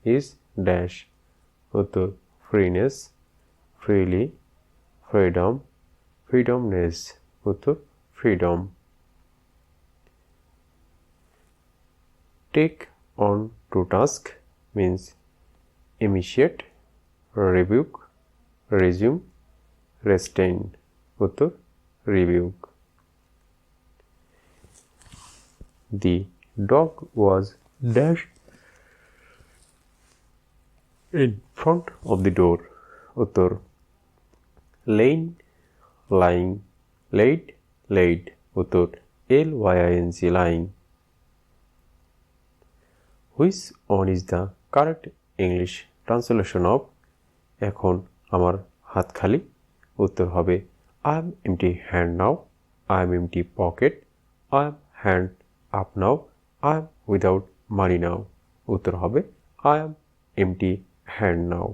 is dash উত্তর freeness freely freedom freedomness উত্তর freedom take on to task means initiate rebuke resume restrain উত্তর rebuke the dog was dash in front of the door উত্তর laying lying laid laid উত্তর lying lying which one is the correct English translation of এখন আমার হাত খালি উত্তর হবে I am empty hand now I am empty pocket I am hand up now I am without money now উত্তর হবে I am empty hand now